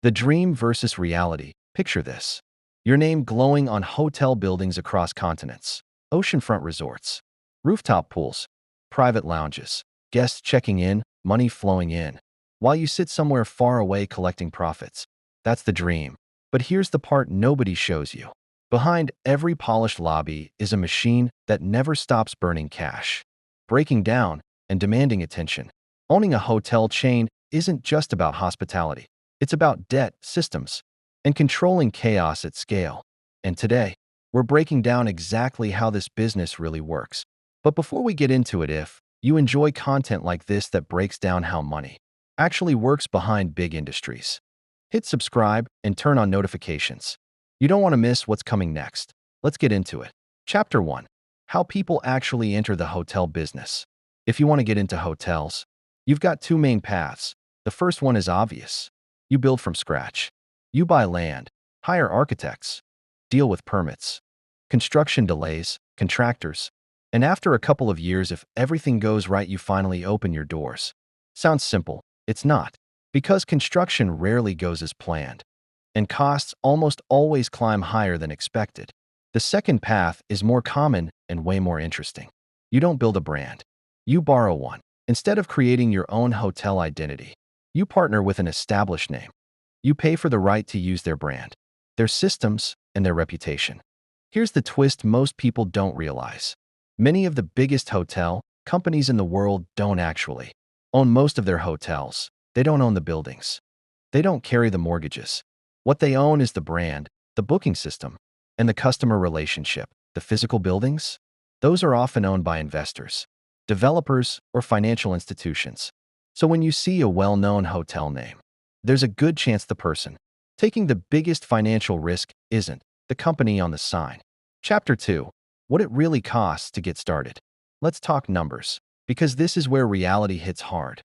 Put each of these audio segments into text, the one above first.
The dream versus reality. Picture this. Your name glowing on hotel buildings across continents, oceanfront resorts, rooftop pools, private lounges, guests checking in, money flowing in, while you sit somewhere far away collecting profits. That's the dream. But here's the part nobody shows you. Behind every polished lobby is a machine that never stops burning cash, breaking down, and demanding attention. Owning a hotel chain isn't just about hospitality. It's about debt, systems, and controlling chaos at scale. And today, we're breaking down exactly how this business really works. But before we get into it, if you enjoy content like this that breaks down how money actually works behind big industries, hit subscribe and turn on notifications. You don't want to miss what's coming next. Let's get into it. Chapter 1. How people actually enter the hotel business. If you want to get into hotels, you've got two main paths. The first one is obvious. You build from scratch. You buy land, hire architects, deal with permits, construction delays, contractors, and after a couple of years, if everything goes right, you finally open your doors. Sounds simple. It's not, because construction rarely goes as planned, and costs almost always climb higher than expected. The second path is more common and way more interesting. You don't build a brand. You borrow one. Instead of creating your own hotel identity, you partner with an established name. You pay for the right to use their brand, their systems, and their reputation. Here's the twist most people don't realize. Many of the biggest hotel companies in the world don't actually own most of their hotels. They don't own the buildings. They don't carry the mortgages. What they own is the brand, the booking system, and the customer relationship. The physical buildings? Those are often owned by investors, developers, or financial institutions. So when you see a well-known hotel name, there's a good chance the person taking the biggest financial risk isn't the company on the sign. Chapter 2. What it really costs to get started. Let's talk numbers, because this is where reality hits hard.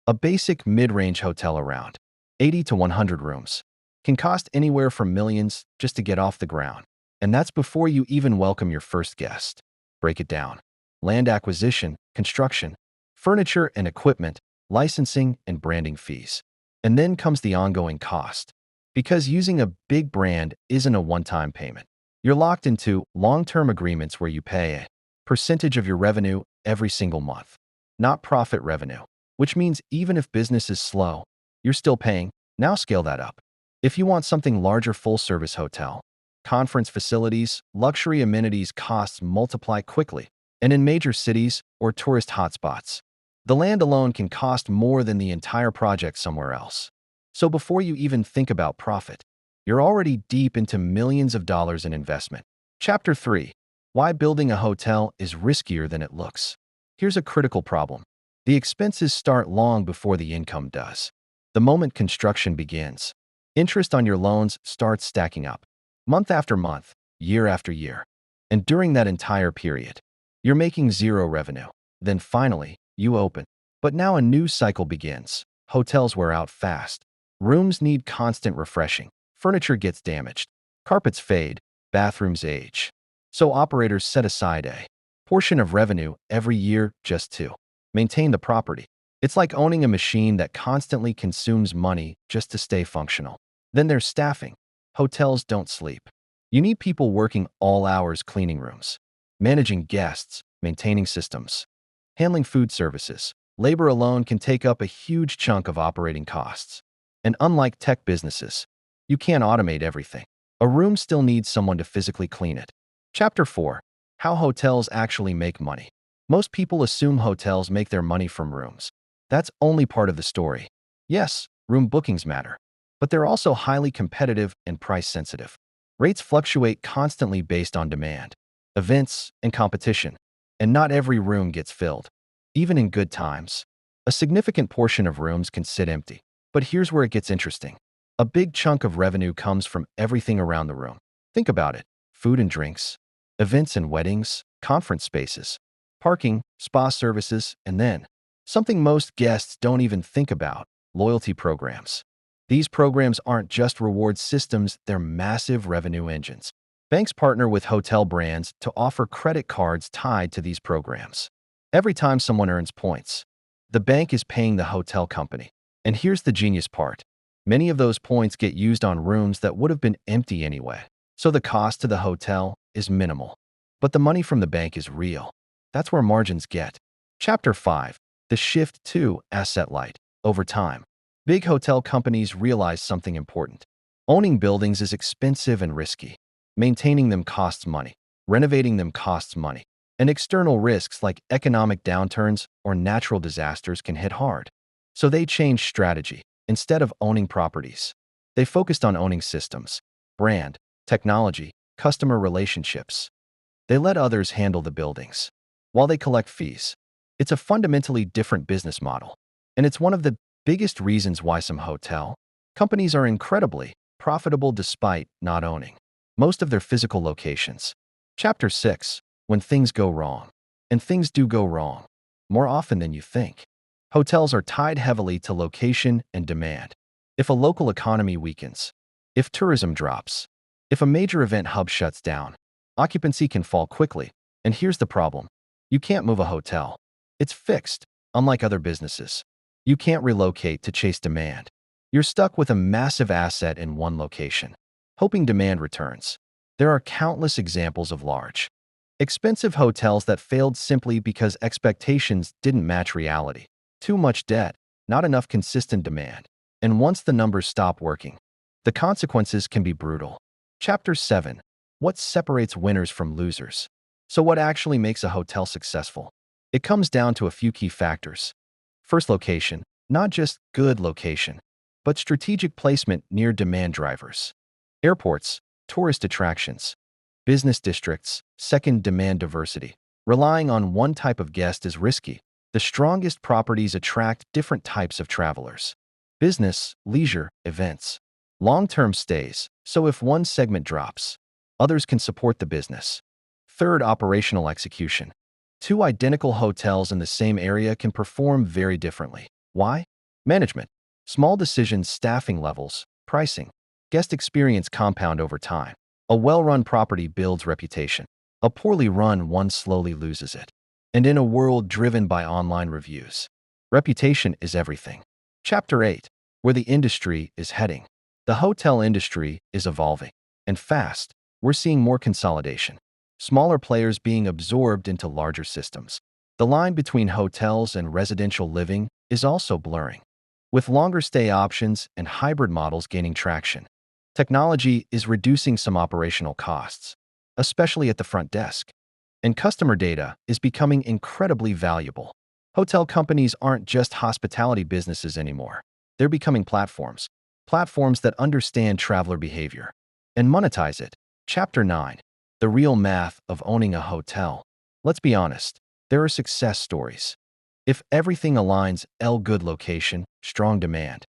A basic mid-range hotel around 80 to 100 rooms can cost anywhere from millions just to get off the ground. And that's before you even welcome your first guest. Break it down. Land acquisition, construction, furniture and equipment, licensing and branding fees. And then comes the ongoing cost. Because using a big brand isn't a one-time payment. You're locked into long-term agreements where you pay a percentage of your revenue every single month, not profit revenue, which means even if business is slow, you're still paying. Now scale that up. If you want something larger, full-service hotel, conference facilities, luxury amenities, costs multiply quickly. And in major cities or tourist hotspots, the land alone can cost more than the entire project somewhere else. So before you even think about profit, you're already deep into millions of dollars in investment. Chapter 3. Why building a hotel is riskier than it looks. Here's a critical problem. The expenses start long before the income does. The moment construction begins, interest on your loans starts stacking up, month after month, year after year. And during that entire period, you're making zero revenue. Then finally, you open. But now a new cycle begins. Hotels wear out fast. Rooms need constant refreshing. Furniture gets damaged. Carpets fade. Bathrooms age. So operators set aside a portion of revenue every year just to maintain the property. It's like owning a machine that constantly consumes money just to stay functional. Then there's staffing. Hotels don't sleep. You need people working all hours, cleaning rooms, managing guests, maintaining systems, handling food services. Labor alone can take up a huge chunk of operating costs. And unlike tech businesses, you can't automate everything. A room still needs someone to physically clean it. Chapter 4. How hotels actually make money. Most people assume hotels make their money from rooms. That's only part of the story. Yes, room bookings matter, but they're also highly competitive and price sensitive. Rates fluctuate constantly based on demand, events, and competition. And not every room gets filled. Even in good times, a significant portion of rooms can sit empty. But here's where it gets interesting. A big chunk of revenue comes from everything around the room. Think about it. Food and drinks, events and weddings, conference spaces, parking, spa services, and then something most guests don't even think about, loyalty programs. These programs aren't just reward systems, they're massive revenue engines. Banks partner with hotel brands to offer credit cards tied to these programs. Every time someone earns points, the bank is paying the hotel company. And here's the genius part. Many of those points get used on rooms that would have been empty anyway. So the cost to the hotel is minimal. But the money from the bank is real. That's where margins get. Chapter 5. The shift to asset light. Over time, big hotel companies realize something important. Owning buildings is expensive and risky. Maintaining them costs money. Renovating them costs money. And external risks like economic downturns or natural disasters can hit hard. So they changed strategy. Instead of owning properties, they focused on owning systems, brand, technology, customer relationships. They let others handle the buildings while they collect fees. It's a fundamentally different business model, and it's one of the biggest reasons why some hotel companies are incredibly profitable despite not owning most of their physical locations. Chapter 6. When things go wrong. And things do go wrong more often than you think. Hotels are tied heavily to location and demand. If a local economy weakens, if tourism drops, if a major event hub shuts down, occupancy can fall quickly. And here's the problem. You can't move a hotel. It's fixed, unlike other businesses. You can't relocate to chase demand. You're stuck with a massive asset in one location, hoping demand returns. There are countless examples of large, expensive hotels that failed simply because expectations didn't match reality. Too much debt, not enough consistent demand. And once the numbers stop working, the consequences can be brutal. Chapter 7. What separates winners from losers? So what actually makes a hotel successful? It comes down to a few key factors. First, location. Not just good location, but strategic placement near demand drivers. Airports, tourist attractions, business districts. Second, demand diversity. Relying on one type of guest is risky. The strongest properties attract different types of travelers. Business, leisure, events. Long-term stays, so if one segment drops, others can support the business. Third, operational execution. Two identical hotels in the same area can perform very differently. Why? Management. Small decisions, staffing levels, pricing, guest experience compound over time. A well-run property builds reputation. A poorly run one slowly loses it. And in a world driven by online reviews, reputation is everything. Chapter 8. Where the industry is heading. The hotel industry is evolving. And fast. We're seeing more consolidation. Smaller players being absorbed into larger systems. The line between hotels and residential living is also blurring, with longer stay options and hybrid models gaining traction. Technology is reducing some operational costs, especially at the front desk. And customer data is becoming incredibly valuable. Hotel companies aren't just hospitality businesses anymore. They're becoming platforms that understand traveler behavior and monetize it. Chapter 9. The real math of owning a hotel. Let's be honest, there are success stories. If everything aligns, good location, strong demand,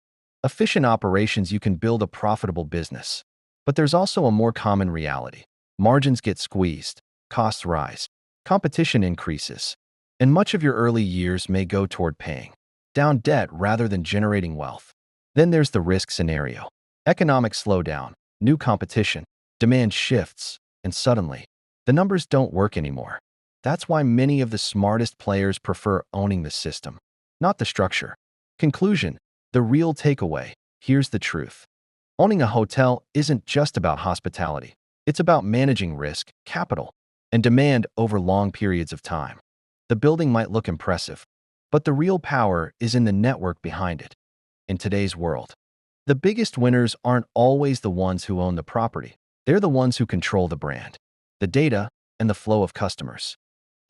efficient operations, you can build a profitable business. But there's also a more common reality. Margins get squeezed, costs rise, competition increases, and much of your early years may go toward paying down debt rather than generating wealth. Then there's the risk scenario. Economic slowdown, new competition, demand shifts, and suddenly, the numbers don't work anymore. That's why many of the smartest players prefer owning the system, not the structure. Conclusion. The real takeaway. Here's the truth. Owning a hotel isn't just about hospitality. It's about managing risk, capital, and demand over long periods of time. The building might look impressive, but the real power is in the network behind it. In today's world, the biggest winners aren't always the ones who own the property. They're the ones who control the brand, the data, and the flow of customers.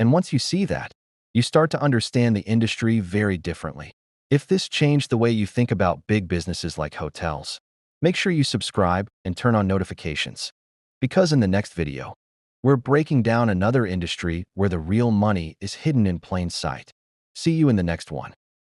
And once you see that, you start to understand the industry very differently. If this changed the way you think about big businesses like hotels, make sure you subscribe and turn on notifications. Because in the next video, we're breaking down another industry where the real money is hidden in plain sight. See you in the next one.